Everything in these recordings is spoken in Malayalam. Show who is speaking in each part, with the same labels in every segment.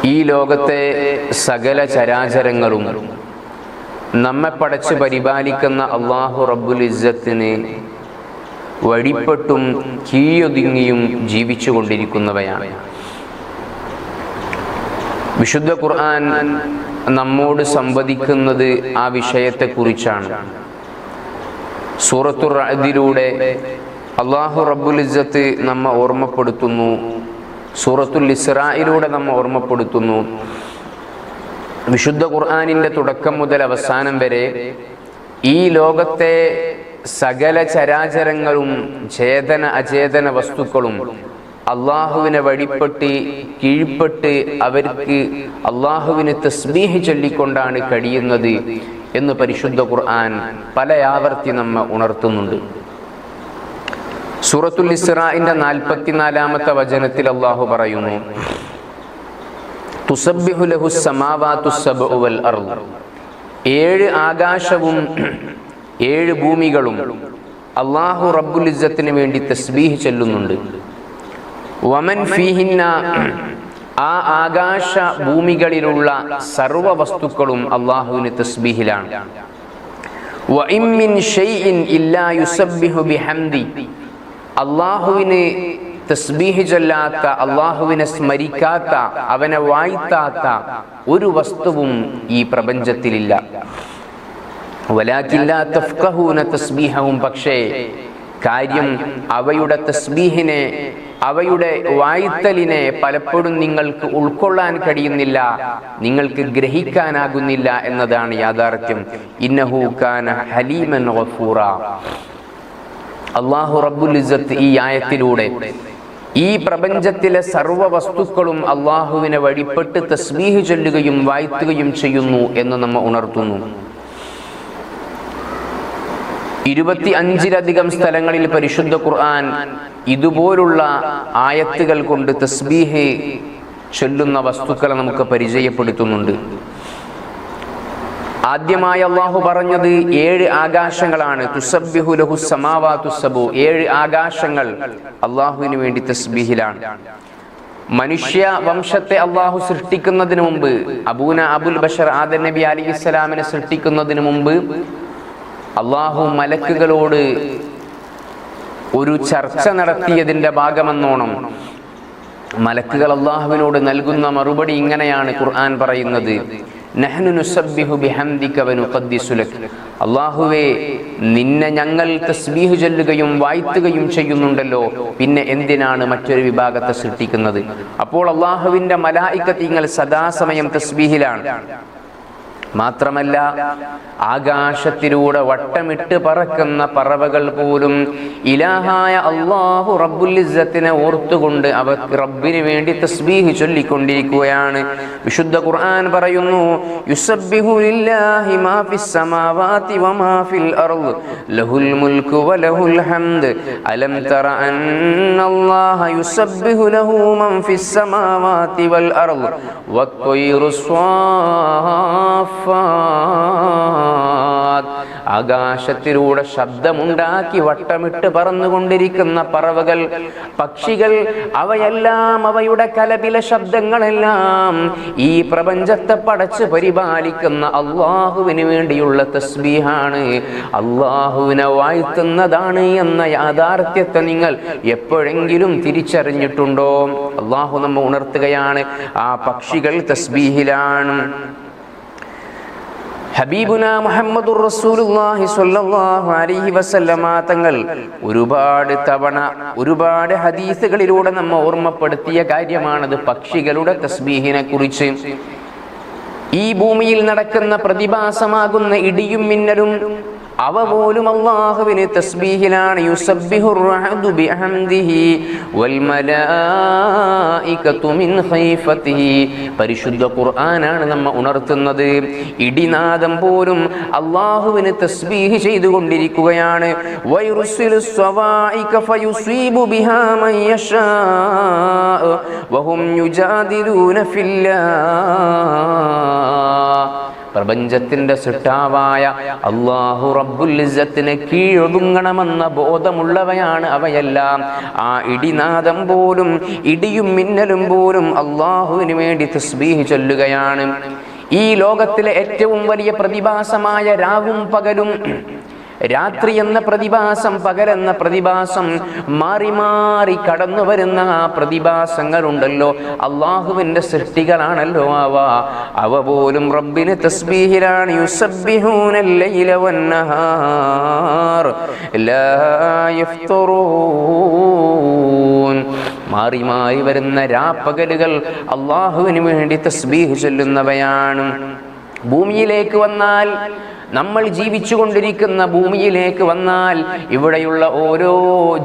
Speaker 1: ഈ ലോകത്തെ സകല ചരാചരങ്ങളും നമ്മെ പടച്ച് പരിപാലിക്കുന്ന അല്ലാഹു റബ്ബുൽ ഇസ്സത്തിന് വഴിപ്പെട്ടും കീഴൊതുങ്ങിയും ജീവിച്ചു കൊണ്ടിരിക്കുന്നവയാണ്. വിശുദ്ധ ഖുർആൻ നമ്മോട് സംവദിക്കുന്നത് ആ വിഷയത്തെക്കുറിച്ചാണ്. സൂറത്തുർ റഅദിലൂടെ അല്ലാഹു റബ്ബുൽ ഇസ്സത്ത് നമ്മെ ഓർമ്മപ്പെടുത്തുന്നു. സൂറത്തുൽ ഇസ്രായിലൂടെ നമ്മെ ഓർമ്മപ്പെടുത്തുന്നു. വിശുദ്ധ ഖുർആനിൻ്റെ തുടക്കം മുതൽ അവസാനം വരെ ഈ ലോകത്തെ സകല ചരാചരങ്ങളും ചേതന അചേതന വസ്തുക്കളും അള്ളാഹുവിനെ വഴിപ്പെട്ട് കീഴ്പ്പെട്ട് അവർക്ക് അള്ളാഹുവിന് തസ്ബീഹ് ചൊല്ലിക്കൊണ്ടാണ് കഴിയുന്നത് എന്ന് പരിശുദ്ധ ഖുർആൻ പല ആവർത്തി നമ്മെ ഉണർത്തുന്നുണ്ട്. സൂറത്തുൽ ഇസ്രാഇന്റെ 44-ാമത്തെ വചനത്തിൽ അള്ളാഹു പറയുന്നു, തുസബ്ബിഹു ലഹുസ് സമാവാതുസ് സബ്ഉ വൽ അർദ്. 7 ആകാശവും 7 ഭൂമികളും അല്ലാഹു റബ്ബുൽ ഇസ്സത്തിന് വേണ്ടി തസ്ബീഹ് ചൊല്ലുന്നുണ്ട്. വമൻ ഫീഹിന്ന, ആ ആകാശ ഭൂമികളിലുള്ള സർവ വസ്തുക്കളും അല്ലാഹുവിന് തസ്ബീഹിലാണ്. വഇൻ മിൻ ഷൈഇൻ ഇല്ലാ യുസബ്ബിഹു ബിഹംദി, അല്ലാഹുവിന് തസ്ബീഹ് ചൊല്ലാത്ത, അല്ലാഹുവിനെ സ്മരിക്കാത്ത, അവനെ വാഴ്ത്താത്ത ഒരു വസ്തുവും ഈ പ്രപഞ്ചത്തിലില്ല. വലാകിൻ ലാ തഫ്ഖഹൂന തസ്ബീഹഹും, പക്ഷേ കാര്യം അവയുടെ തസ്ബീഹിനെ, അവയുടെ വാഴ്ത്തലിനെ പലപ്പോഴും നിങ്ങൾക്ക് ഉൾക്കൊള്ളാൻ കഴിയുന്നില്ല, നിങ്ങൾക്ക് ഗ്രഹിക്കാനാകുന്നില്ല എന്നതാണ് യാഥാർത്ഥ്യം. ഇന്നഹു കാന ഹലീമൻ ഗഫൂറ. അല്ലാഹു റബ്ബുൽ ഇസ്സത്ത് ഈ ആയത്തിലൂടെ ഈ പ്രപഞ്ചത്തിലെ സർവ്വ വസ്തുക്കളും അള്ളാഹുവിനെ വഴിപ്പെട്ട് തസ്ബീഹ് ചൊല്ലുകയും വാഴ്ത്തുകയും ചെയ്യുന്നു എന്ന് നമ്മെ ഉണർത്തുന്നു. 25-ലധികം സ്ഥലങ്ങളിൽ പരിശുദ്ധ ഖുർആൻ ഇതുപോലുള്ള ആയത്തുകൾ കൊണ്ട് തസ്ബീഹ് ചൊല്ലുന്ന വസ്തുക്കളെ നമുക്ക് പരിചയപ്പെടുത്തുന്നുണ്ട്. ആദ്യമായി അള്ളാഹു പറഞ്ഞത് 7 ആകാശങ്ങളാണ്. തുസബ്ബിഹു ലഹുസ് സമാവാതുസ് സബ്ഉ. 7 ആകാശങ്ങൾ അള്ളാഹുവിന് വേണ്ടി തസ്ബീഹിലാണ്. മനുഷ്യ വംശത്തെ അള്ളാഹു സൃഷ്ടിക്കുന്നതിന് മുമ്പ്, അബുൽ ബഷർ ആദം നബി അലൈഹിസ്സലാമിനെ സൃഷ്ടിക്കുന്നതിന് മുമ്പ് അള്ളാഹു മലക്കുകളോട് ഒരു ചർച്ച നടത്തിയതിൻ്റെ ഭാഗമെന്നോണം മലക്കുകൾ അള്ളാഹുവിനോട് നൽകുന്ന മറുപടി ഇങ്ങനെയാണ് ഖുർആൻ പറയുന്നത്, നഹ്നു നുസബ്ബിഹു ബിഹംദിക വനുഖദ്ദിസു ലക്. അല്ലാഹുവേ, നിന്നെ ഞങ്ങൾ തസ്ബീഹ് ചൊല്ലുകയും വാഴ്ത്തുകയും ചെയ്യുന്നുണ്ടല്ലോ, പിന്നെ എന്തിനാണ് മറ്റൊരു വിഭാഗത്തെ സൃഷ്ടിക്കുന്നത്? അപ്പോൾ അല്ലാഹുവിൻ്റെ മലായികത്തുകൾ സദാസമയം തസ്ബീഹിലാണ്. മാത്രമല്ല, ആകാശത്തിലൂടെ വട്ടമിട്ട് പറക്കുന്ന പറവകൾ പോലും ഇലാഹായ അല്ലാഹു റബ്ബുൽ ഇസ്സത്തിനെ ഓർത്തുകൊണ്ട് അവർക്ക് റബ്ബിന് വേണ്ടി തസ്ബീഹ് ചൊല്ലിക്കൊണ്ടിരിക്കുകയാണ്. വിശുദ്ധ ഖുർആൻ പറയുന്നു, യുസബ്ബിഹു ലില്ലാഹി മാ ഫിസ് സമാവാതി വമാ ഫിൽ അർദ് ലഹുൽ മുൽക്കു വലഹുൽ ഹംദ് അലം തറ അന്നല്ലാഹ യുസബ്ബിഹു ലഹു മൻ ഫിസ് സമാവാതി വൽ അർദ് വത്വയ്റു സ്വാഫ്. ആകാശത്തിലൂടെ ശബ്ദമുണ്ടാക്കി വട്ടമിട്ട് പറന്നുകൊണ്ടിരിക്കുന്ന പറവകൾ, പക്ഷികൾ, അവയെല്ലാം, അവയുടെ കലപില ശബ്ദങ്ങളെല്ലാം ഈ പ്രപഞ്ചത്തെ പടച്ച് പരിപാലിക്കുന്ന അള്ളാഹുവിന് വേണ്ടിയുള്ള തസ്ബീഹാണ്, അള്ളാഹുവിനെ വാഴ്ത്തുന്നതാണ് എന്ന യാഥാർത്ഥ്യത്തെ നിങ്ങൾ എപ്പോഴെങ്കിലും തിരിച്ചറിഞ്ഞിട്ടുണ്ടോ? അള്ളാഹു നമ്മെ ഉണർത്തുകയാണ്, ആ പക്ഷികൾ തസ്ബീഹിലാണ്. ഹബീബുന മുഹമ്മദുർ റസൂലുള്ളാഹി സ്വല്ലല്ലാഹു അലൈഹി വസല്ലമ തങ്ങൾ ഒരുപാട് തവണ ഒരുപാട് ഹദീസുകളിലൂടെ നമ്മെ ഓർമ്മപ്പെടുത്തിയ കാര്യമാണത്, പക്ഷികളുടെ തസ്ബീഹിനെ കുറിച്ച്. ഈ ഭൂമിയിൽ നടക്കുന്ന പ്രതിഭാസമാകുന്ന ഇടിയും മിന്നലും അവ പോലും അല്ലാഹുവിന് തസ്ബീഹിലാണ്. യുസബ്ബിഹുർ റഅദു ബിഹംദിഹി വൽ മലായികതു മിൻ ഖൈഫതിഹി. പരിശുദ്ധ ഖുർആനാണ് നമ്മെ ഉണർത്തുന്നത്. ഇടിനാദം പോലും അല്ലാഹുവിന് തസ്ബീഹ് ചെയ്തുകൊണ്ടിരിക്കുകയാണ്. വയുർസിലുസ് സവാഇക ഫയുസീബു ബിഹാ മൻ യശാ വഹും യുജാദിലൂന ഫില്ലാഹ്. പ്രപഞ്ചത്തിന്റെ സൃഷ്ടാവായ അല്ലാഹു റബ്ബുൽ ഇസ്സത്തിന് കീഴൊതുങ്ങണമെന്ന ബോധമുള്ളവയാണ് അവയെല്ലാം. ആ ഇടിനാദം പോലും, ഇടിയും മിന്നലും പോലും അല്ലാഹുവിന് വേണ്ടി തസ്ബീഹ് ചൊല്ലുകയാണ്. ഈ ലോകത്തിലെ ഏറ്റവും വലിയ പ്രതിഭാസമായ രാവും പകലും, രാത്രി എന്ന പ്രതിഭാസം, പകലെന്ന പ്രതിഭാസം, മാറി മാറി കടന്നു വരുന്ന ആ പ്രതിഭാസങ്ങളുണ്ടല്ലോ, അള്ളാഹുവിന്റെ സൃഷ്ടികളാണല്ലോ അവ പോലും റബ്ബിന് തസ്ബീഹിലാണ്. യുസബ്ബിഹൂനൽ ലൈല വന്നഹാർ ലാ യഫ്തുറൂൻ. മാറി മാറി വരുന്ന രാപ്പകലുകൾ അള്ളാഹുവിന് വേണ്ടി തസ്ബീഹ് ചൊല്ലുന്നവയാണ്. ഭൂമിയിലേക്ക് വന്നാൽ, നമ്മൾ ജീവിച്ചു കൊണ്ടിരിക്കുന്ന ഭൂമിയിലേക്ക് വന്നാൽ, ഇവിടെയുള്ള ഓരോ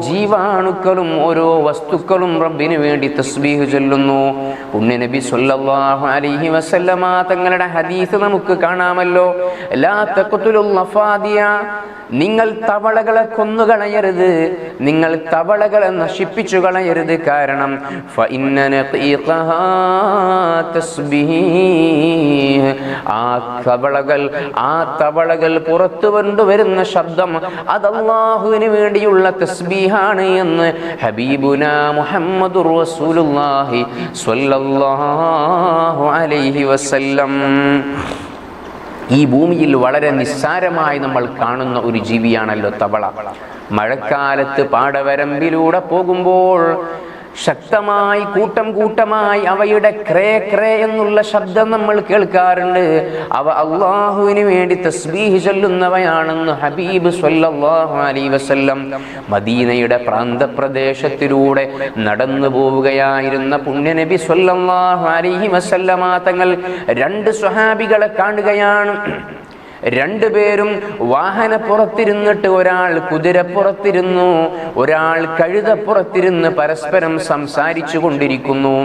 Speaker 1: ജീവാണുക്കളും ഓരോ വസ്തുക്കളും റബ്ബിന് വേണ്ടി തസ്ബീഹ് ചൊല്ലുന്നു. പുണ്യ നബി സ്വല്ലല്ലാഹു അലൈഹി വസല്ലമ തങ്ങളുടെ ഹദീസ് നമുക്ക് കാണാമല്ലോ. ലാ തഖ്തുലുൽ ലഫാദിയ, നിങ്ങൾ തവളകളെ കൊന്നുകളയരുത്, നിങ്ങൾ തവളകളെ നശിപ്പിച്ചു കളയരുത്. കാരണം ഫഇന്ന നഖീഖഹാ തസ്ബീഹ്, ആ തവളകൾ പുറത്തു കൊണ്ടുവരുന്ന ശബ്ദം അത് അല്ലാഹുവിന് വേണ്ടിയുള്ള തസ്ബീഹാണ് എന്ന് ഹബീബുനാ മുഹമ്മദുർ റസൂലുള്ളാഹി സ്വല്ലല്ലാഹു അലൈഹി വസല്ലം. ഈ ഭൂമിയിൽ വളരെ നിസ്സാരമായി നമ്മൾ കാണുന്ന ഒരു ജീവിയാണല്ലോ തവള. മഴക്കാലത്ത് പാടവരമ്പിലൂടെ പോകുമ്പോൾ ശക്തമായി കൂട്ടം കൂട്ടമായി അവയുടെ ക്രേ ക്രേ എന്നുള്ള ശബ്ദം നമ്മൾ കേൾക്കാറുണ്ട്. അവ അള്ളാഹുവിന് വേണ്ടി തസ്ബീഹ് ചൊല്ലുന്നവയാണെന്ന് ഹബീബ് സ്വല്ലല്ലാഹു അലൈഹി വസല്ലം. മദീനയുടെ പ്രാന്തപ്രദേശത്തിലൂടെ നടന്നു പോവുകയായിരുന്ന പുണ്യനബി സ്വല്ലല്ലാഹു അലൈഹി വസല്ലമ തങ്ങൾ രണ്ട് സ്വഹാബികളെ കാണുകയാണ്. രണ്ടുപേരും വാഹനപ്പുറത്തിരുന്നിട്ട്, ഒരാൾ കുതിരപ്പുറത്തിരുന്നു, ഒരാൾ കഴുതപ്പുറത്തിരുന്ന് പരസ്പരം സംസാരിച്ചു കൊണ്ടിരിക്കുന്നു.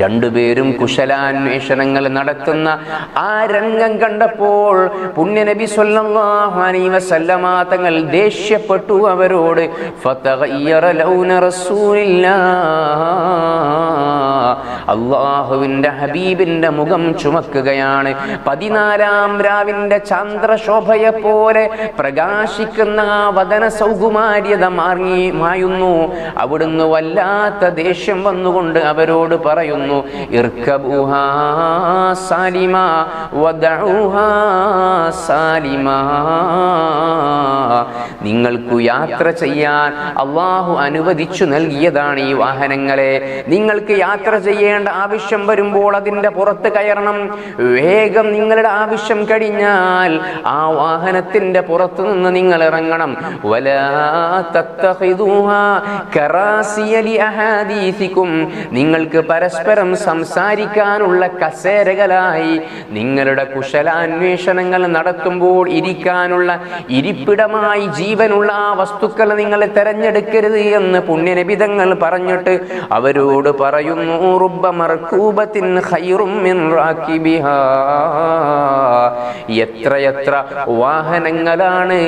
Speaker 1: രണ്ടുപേരും കുശലാന്വേഷണങ്ങൾ നടത്തുന്ന ആ രംഗം കണ്ടപ്പോൾ പുണ്യനബി സ്വല്ലല്ലാഹു അലൈഹി വസല്ലമ തങ്ങൾ ദേഷ്യപ്പെട്ടു അവരോട്. ഫതഗയ്യറ ലൗന റസൂലില്ലാഹ്, അല്ലാഹുവിന്റെ ഹബീബിന്റെ മുഖം ചുമക്കുകയാണ്. 14-ാം രാവിന്റെ ചന്ദ്രശോഭയെ പോലെ പ്രകാശിക്കുന്ന ആ വദന സൗകുമാര്യത മായുന്നു. അവിടുന്ന് വല്ലാത്ത ദേഷ്യം വന്നുകൊണ്ട് അവരോട് പറയുന്നു, ഇർകബൂഹാ സാലിമാ വദഊഹാ സാലിമാ, നിങ്ങൾക്ക് യാത്ര ചെയ്യാൻ അല്ലാഹു അനുവദിച്ചു നൽകിയതാണ് ഈ വാഹനങ്ങളെ. നിങ്ങൾക്ക് യാത്ര ചെയ്യേണ്ട ആവശ്യം വരുമ്പോൾ അതിന്റെ പുറത്ത് കയറണം. വേഗം നിങ്ങളുടെ ആവശ്യം കഴിഞ്ഞാൽ ആ വാഹനത്തിന്റെ പുറത്തു നിന്ന് നിങ്ങൾ ഇറങ്ങണം. വലാ തത്തഖിദൂഹാ കറാസിയ ലിഅഹാദീസികും, നിങ്ങൾക്ക് പരസ്പരം സംസാരിക്കാനുള്ള കസേരകളായി, നിങ്ങളുടെ കുശലാന്വേഷണങ്ങൾ നടത്തുമ്പോൾ ഇരിക്കാനുള്ള ഇരിപ്പിടമായി ജീവനുള്ള ആ വസ്തുക്കൾ നിങ്ങൾ തെരഞ്ഞെടുക്കരുത് എന്ന് പുണ്യനബി തങ്ങൾ പറഞ്ഞിട്ട് അവരോട് പറയുന്നു, റുബ്ബ മർകൂബത്തിൻ ഖൈറും മിൻ റാകിബിഹാ, എത്രയെത്ര വാഹനങ്ങളാണ്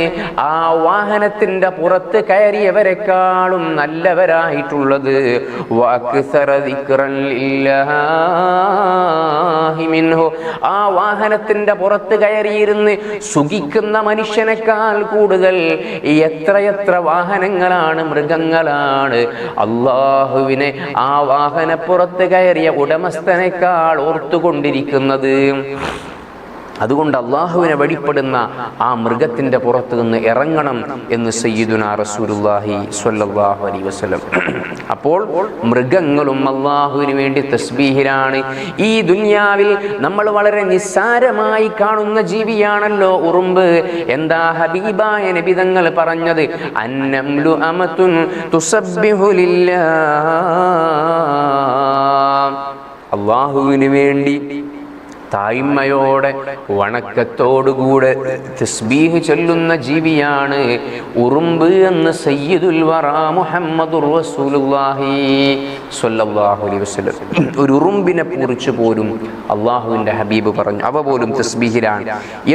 Speaker 1: ആ വാഹനത്തിന്റെ പുറത്ത് കയറിയവരെക്കാളും നല്ലവരായിട്ടുള്ളത്. വഅക്സറ ദിക്റൻ ലില്ലാഹി മിൻഹു, ആ വാഹനത്തിന്റെ പുറത്ത് കയറിയിരുന്ന് സുഖിക്കുന്ന മനുഷ്യനേക്കാൾ കൂടുതൽ എത്രയെത്ര വാഹനങ്ങളാണ്, മൃഗങ്ങളാണ് അല്ലാഹുവിനെ ആ വാഹനപ്പുറത്ത് കയറിയ ഉടമസ്ഥനേക്കാൾ ഓർത്തുകൊണ്ടിരിക്കുന്നത്. അതുകൊണ്ട് അള്ളാഹുവിനെ വഴിപ്പെടുന്ന ആ മൃഗത്തിന്റെ പുറത്ത് നിന്ന് ഇറങ്ങണം എന്ന് സയ്യിദുനാ റസൂലുള്ളാഹി സ്വല്ലല്ലാഹു അലൈഹി വസല്ലം. അപ്പോൾ മൃഗങ്ങളും അള്ളാഹുവിന് വേണ്ടി തസ്ബീഹിലാണ്. ഈ ദുനിയാവിൽ നമ്മൾ വളരെ നിസ്സാരമായി കാണുന്ന ജീവിയാണല്ലോ ഉറുമ്പ്. എന്താ ഹബീബായ നബി തങ്ങൾ പറഞ്ഞത്? അന്നംലു അമതുൻ തുസബ്ബിഹു ലില്ലാഹ്, അള്ളാഹുവിന് വേണ്ടി തായ്മയോടെ വണക്കത്തോടുകൂടെ തസ്ബീഹ് ചൊല്ലുന്ന ജീവിയാണ് ഉറുമ്പ് എന്ന് സയ്യിദുൽ വറാ മുഹമ്മദുർ റസൂലുള്ളാഹി സ്വല്ലല്ലാഹു അലൈഹി വസല്ലം. ഒരു ഉറുമ്പിനെ കുറിച്ച് പോലും അള്ളാഹുവിന്റെ ഹബീബ് പറഞ്ഞു അവ പോലും തസ്ബീഹിലാണ്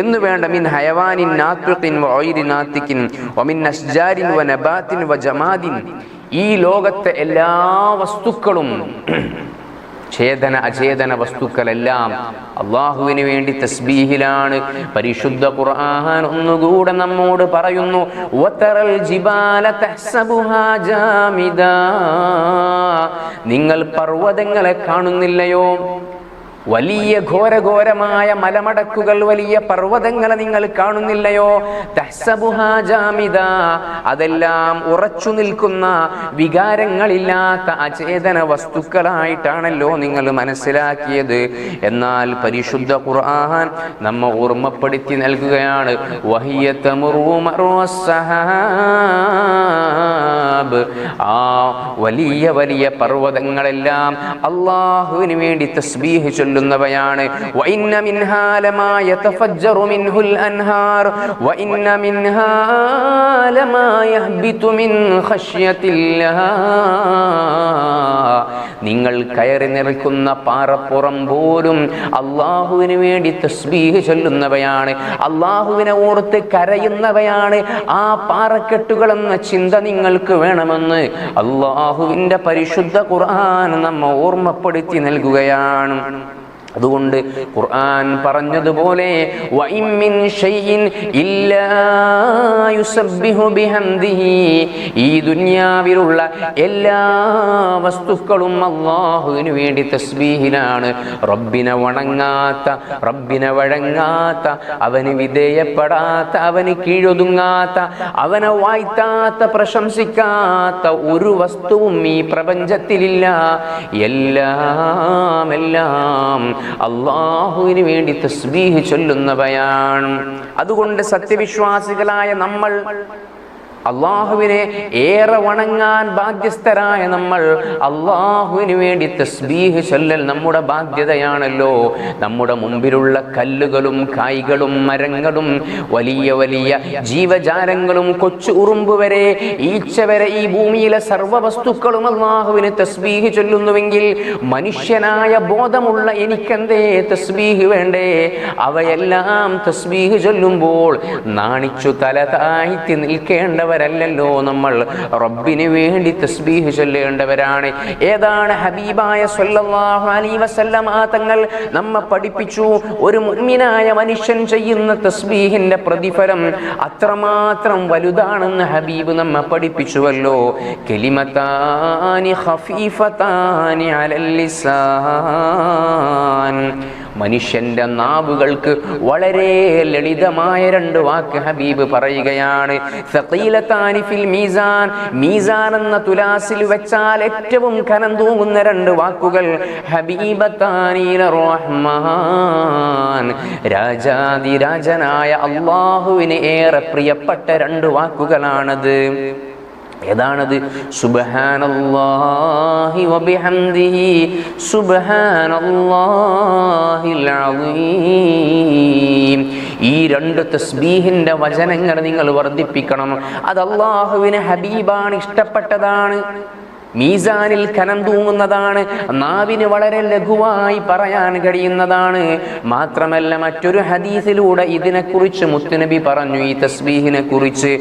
Speaker 1: എന്ന് വേണ്ട. മിൻ ഹയവാനിൻ നാത്തിഖിൻ വഗൈരി നാത്തിഖിൻ വമിൻ അശ്ജാരിൻ വനബാത്തിൻ വജമാദിൻ, ഈ ലോകത്തെ എല്ലാ വസ്തുക്കളും ചേതന അചേതന വസ്തുക്കളെല്ലാം അള്ളാഹുവിന് വേണ്ടി തസ്ബീഹിലാണ്. പരിശുദ്ധ ഖുർആൻ ഒന്നുകൂടെ നമ്മോട് പറയുന്നു, വതറൽ ജിബാല തഹ്സബുഹാ ജാമിദാ, നിങ്ങൾ പർവ്വതങ്ങളെ കാണുന്നില്ലയോ? വലിയ ഘോരഘോരമായ മലമടക്കുകൾ, വലിയ പർവ്വതങ്ങളെ നിങ്ങൾ കാണുന്നില്ലയോ? തഹ്സബുഹാ ജാമിദ, അതെല്ലാം ഉറച്ചു നിൽക്കുന്ന വികാരങ്ങളില്ലാത്ത അചേതന വസ്തുക്കളായിട്ടാണല്ലോ നിങ്ങൾ മനസ്സിലാക്കിയത്. എന്നാൽ പരിശുദ്ധ ഖുർആൻ നമ്മ ഓർമ്മപ്പെടുത്തി നൽകുകയാണ്, വഹിയ തമുറു മറുസ് സഹാബ്, ആ വലിയ വലിയ പർവ്വതങ്ങളെല്ലാം അല്ലാഹുവിന് വേണ്ടി തസ്ബീഹ് ചൊല്ലുന്നവയാണ്. വഇന്ന മിൻഹാ ലമാ യതഫജ്ജറു മിൻഹുൽ അൻഹാർ വഇന്ന മിൻഹാ ലമാ യഹ്ബിതു മിൻ ഖശ്യത്തില്ലാഹ്, നിങ്ങൾ കയറി നിൽക്കുന്ന പാറപ്പുറം പോലും അല്ലാഹുവിന് വേണ്ടി തസ്ബീഹ് ചൊല്ലുന്നവയാണ്, അല്ലാഹുവിനെ ഓർത്ത് കരയുന്നവയാണ്. ആ പാറക്കെട്ടുകളെന്ന ചിന്ത നിങ്ങൾക്ക് വേണമെന്ന് അല്ലാഹുവിൻ്റെ പരിശുദ്ധ ഖുർആൻ നമ്മ ഓർമ്മപ്പെടുത്തി നൽകുകയാണ്. അതുകൊണ്ട് ഖുർആൻ പറഞ്ഞതുപോലെ വഇൻ മിൻ ഷൈഇൻ ഇല്ലാ യുസബ്ബിഹു ബിഹംദിഹി, ഈ ദുനിയാവിലുള്ള എല്ലാ വസ്തുക്കളും അല്ലാഹുവിന് വേണ്ടി തസ്ബീഹിലാണ്. റബ്ബിനെ വണങ്ങാത്ത, റബ്ബിനെ വഴങ്ങാത്ത, അവന് വിധേയപ്പെടാത്ത, അവന് കീഴൊതുങ്ങാത്ത, അവനെ വാഴ്ത്താത്ത, പ്രശംസിക്കാത്ത ഒരു വസ്തുവും ഈ പ്രപഞ്ചത്തിലില്ല. എല്ലാം അല്ലാഹുവിന് വേണ്ടി തസ്ബീഹ് ചൊല്ലുന്നവയാണ്. അതുകൊണ്ട് സത്യവിശ്വാസികളായ നമ്മൾ, അള്ളാഹുവിനെ ഏറെ വണങ്ങാൻ ബാധ്യസ്ഥരായ നമ്മൾ, അള്ളാഹുവിന് വേണ്ടി തസ്ബീഹ് ചൊല്ലൽ നമ്മുടെ ബാധ്യതയാണല്ലോ. നമ്മുടെ മുമ്പിലുള്ള കല്ലുകളും കായ്കളും മരങ്ങളും വലിയ വലിയ ജീവജാലങ്ങളും കൊച്ചു ഉറുമ്പ് വരെ ഈച്ച വരെ ഈ ഭൂമിയിലെ സർവ്വ വസ്തുക്കളും അള്ളാഹുവിന് തസ്ബീഹ് ചൊല്ലുന്നുവെങ്കിൽ മനുഷ്യനായ ബോധമുള്ള എനിക്കെന്തേ തസ്ബീഹ് വേണ്ടേ? അവയെല്ലാം തസ്ബീഹ് ചൊല്ലുമ്പോൾ നാണിച്ചു തല താഴ്ത്തി നിൽക്കേണ്ടവർ ല്ലോ നമ്മൾ. റബ്ബിന് വേണ്ടി തസ്ബീഹ് ചൊല്ലേണ്ടവരാണ്. ഏതാണ് ഹബീബായ സ്വല്ലല്ലാഹു അലൈഹി വസല്ലം തങ്ങൾ നമ്മെ പഠിപ്പിച്ചു, ഒരു മുഅ്മിനായ മനുഷ്യൻ ചെയ്യുന്ന തസ്ബീഹിന്റെ പ്രതിഫലം അത്രമാത്രം വലുതാണെന്ന് ഹബീബ് നമ്മെ പഠിപ്പിച്ചുവല്ലോ. കലിമതാനി ഖഫീഫതാനി അലൽ ലിസാൻ, മനുഷ്യന്റെ നാവുകൾക്ക് വളരെ ലളിതമായ രണ്ട് വാക്ക് ഹബീബ് പറയുകയാണ്. സഖീലതാനി ഫിൽ മീസാൻ, മീസാൻ എന്ന തുലാസിൽ വെച്ചാൽ ഏറ്റവും കനം തൂങ്ങുന്ന രണ്ട് വാക്കുകൾ. ഹബീബതാനി റഹ്മാൻ, രാജാതിരാജനായ അല്ലാഹുവിന് ഏറെ പ്രിയപ്പെട്ട രണ്ട് വാക്കുകളാണത്. ഏതാണത്? സുബ്ഹാനല്ലാഹി വബിഹംദിഹി സുബ്ഹാനല്ലാഹിൽ അസീം. ഈ രണ്ട് തസ്ബീഹിന്റെ വചനങ്ങൾ നിങ്ങൾ വർദ്ധിപ്പിക്കണം. അത് അല്ലാഹുവിന് ഹബീബാണ്, ഇഷ്ടപ്പെട്ടതാണ്, മീസാനിൽ കനം തൂങ്ങുന്നതാണ്, നാവിന് വളരെ ലഘുവായി പറയാൻ കഴിയുന്നതാണ്. മാത്രമല്ല മറ്റൊരു ഹദീസിലൂടെ ഇതിനെക്കുറിച്ച് മുത്തുനബി പറഞ്ഞു, ഈ തസ്ബീഹിനെ കുറിച്ച്,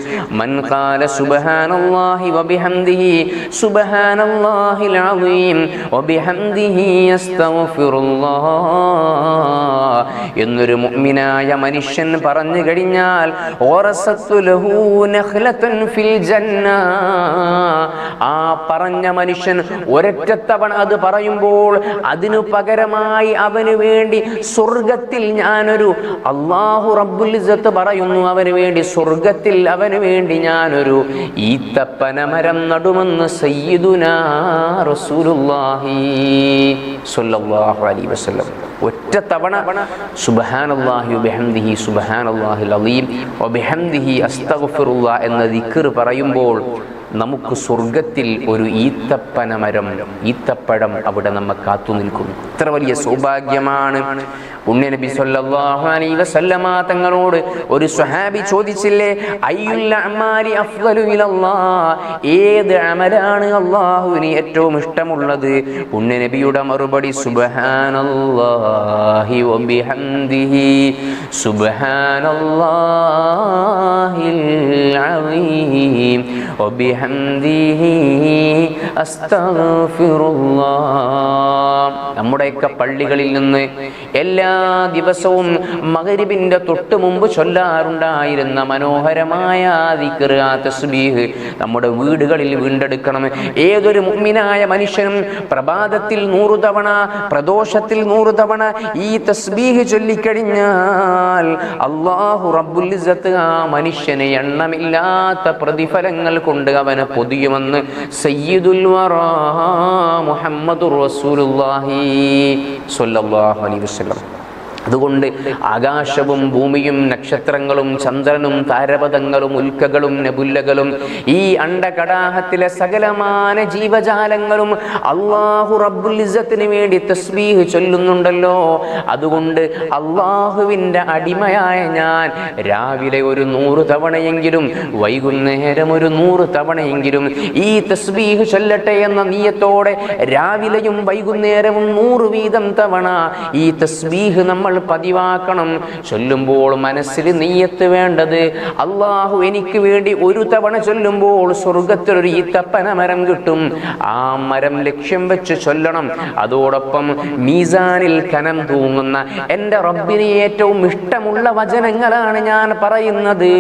Speaker 1: മൻ ഖാല സുബ്ഹാനല്ലാഹി വബിഹംദിഹി സുബ്ഹാനല്ലാഹിൽ അസീം വബിഹംദിഹി അസ്തഗ്ഫിറുല്ലാഹ് എന്നൊരു മുഅ്മിനായ മനുഷ്യൻ പറഞ്ഞു കഴിഞ്ഞാൽ, ഓറസത്തു ലഹു നഖ്ലത്തുൻ ഫിൽ ജന്ന, ആ പറഞ്ഞ മനുഷ്യൻ ഒരൊറ്റത്തവണ അത് പറയുമ്പോൾ അതിനു പകരമായി അവന് വേണ്ടി സ്വർഗത്തിൽ ഞാനൊരു, അല്ലാഹു റബ്ബുൽ ഇസ്സത്ത് പറയുന്നു, അവന് വേണ്ടി സ്വർഗത്തിൽ അവന് വേണ്ടി ഞാനൊരു ഈത്തപ്പനമരം നടുമെന്ന് സയ്യിദുനാ റസൂലുള്ളാഹി സ്വല്ലല്ലാഹു അലൈഹി വസല്ലം. ഒറ്റ തവണ സുബ്ഹാനല്ലാഹി വബിഹംദിഹി സുബ്ഹാനല്ലാഹിൽ അസീം വബിഹംദിഹി അസ്തഗ്ഫിറുല്ലാഹ് എന്ന ദിക്ർ പറയുമ്പോൾ നമുക്ക് സ്വർഗത്തിൽ ഒരു ഈത്തപ്പനമരം, ഈത്തപ്പഴം അവിടെ നമ്മെ കാത്തു നിൽക്കുന്നു. ഇത്ര വലിയ സൗഭാഗ്യമാണ്. പുണ്യനബി സല്ലല്ലാഹു അലൈഹി വസല്ലമ തങ്ങളോട് ഒരു സ്വഹാബി ചോദിച്ചില്ലേ, അയ്യുൽ അഅമാലി അഫ്ളലു ഇലല്ലാഹ്, ഏത് അമലാണ് അല്ലാഹുവിന് ഏറ്റവും ഇഷ്ടമുള്ളത്? പുണ്യനബിയുടെ മറുപടി സുബ്ഹാനല്ലാഹി വബിഹംദിഹി സുബ്ഹാനല്ലാഹിൽ അസീം വബിഹംദിഹി വബിഹംദിഹി അസ്തഗ്ഫിറുല്ലാഹ്. നമ്മുടെയൊക്കെ പള്ളികളിൽ നിന്ന് എല്ലാ ദിവസവും മഗ്രിബിന്റെ തൊട്ട് മുമ്പ് ചൊല്ലാറുണ്ടായിരുന്ന മനോഹരമായ ദിക്ർ, ആ തസ്ബീഹ് നമ്മുടെ വീടുകളിൽ വീണ്ടെടുക്കണം. ഏതൊരു മുഅ്മിനായ മനുഷ്യനും പ്രഭാതത്തിൽ 100 തവണ, പ്രദോഷത്തിൽ 100 തവണ ഈ തസ്ബീഹ് ചൊല്ലിക്കഴിഞ്ഞാൽ അല്ലാഹു റബ്ബുൽ ഇസ്സത്ത് ആ മനുഷ്യനെ എണ്ണമില്ലാത്ത പ്രതിഫലങ്ങൾ കൊണ്ട് അവനെ പൊതിയുമെന്ന് സയ്യിദുൽ വറാ മുഹമ്മദുർ റസൂലുള്ളാഹി സ്വല്ലല്ലാഹു അലൈഹി വസല്ലം. അതുകൊണ്ട് ആകാശവും ഭൂമിയും നക്ഷത്രങ്ങളും ചന്ദ്രനും താരപഥങ്ങളും ഉൽക്കകളും നെബുല്ലകളും ഈ അണ്ടകടാഹത്തിലെ സകലമാന ജീവജാലങ്ങളും അല്ലാഹു റബ്ബുൽ ഇസ്സത്തിന് വേണ്ടി തസ്ബീഹ് ചൊല്ലുന്നുണ്ടല്ലോ. അതുകൊണ്ട് അല്ലാഹുവിൻ്റെ അടിമയായ ഞാൻ രാവിലെ ഒരു 100 തവണയെങ്കിലും വൈകുന്നേരം ഒരു 100 തവണയെങ്കിലും ഈ തസ്ബീഹ് ചൊല്ലട്ടെ എന്ന നിയ്യത്തോടെ രാവിലെയും വൈകുന്നേരവും 100 വീതം തവണ ഈ തസ്ബീഹ് നമ്മൾ പതിവാക്കണം. ചൊല്ലുമ്പോൾ മനസ്സിൽ നിയ്യത്ത് വേണ്ടത്, അല്ലാഹു എനിക്ക് വേണ്ടി 1 തവണ ചൊല്ലുമ്പോൾ സ്വർഗത്തിലൊരു ഈത്തപ്പന മരം കിട്ടും, ആ മരം ലക്ഷ്യം വെച്ച് ചൊല്ലണം. അതോടൊപ്പം മീസാനിൽ കനം തൂങ്ങുന്ന എൻ്റെ റബ്ബിന് ഏറ്റവും ഇഷ്ടമുള്ള വചനങ്ങളാണ് ഞാൻ പറയുന്നത്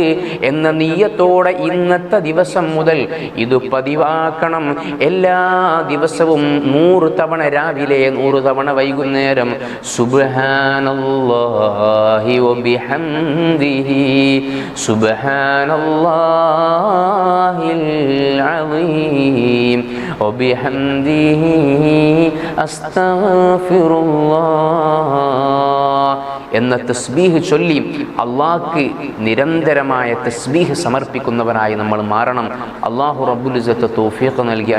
Speaker 1: എന്ന നിയ്യത്തോടെ ഇന്നത്തെ ദിവസം മുതൽ ഇത് പതിവാക്കണം. എല്ലാ ദിവസവും 100 തവണ രാവിലെ, 100 തവണ വൈകുന്നേരം. സുബ്ഹാനല്ലാഹി വബിഹംദിഹി സുബ്ഹാനല്ലാഹിൽ അസീം വബിഹംദിഹി അസ്തഗ്ഫിറുല്ലാഹ് എന്ന തസ്ബീഹ് ചൊല്ലി അള്ളാഹ്ക്ക് നിരന്തരമായ തസ്ബീഹ് സമർപ്പിക്കുന്നവരായി നമ്മൾ മാറണം. അല്ലാഹു റബ്ബുൽ ഇസ്സത്ത് തൗഫീഖ് നൽകി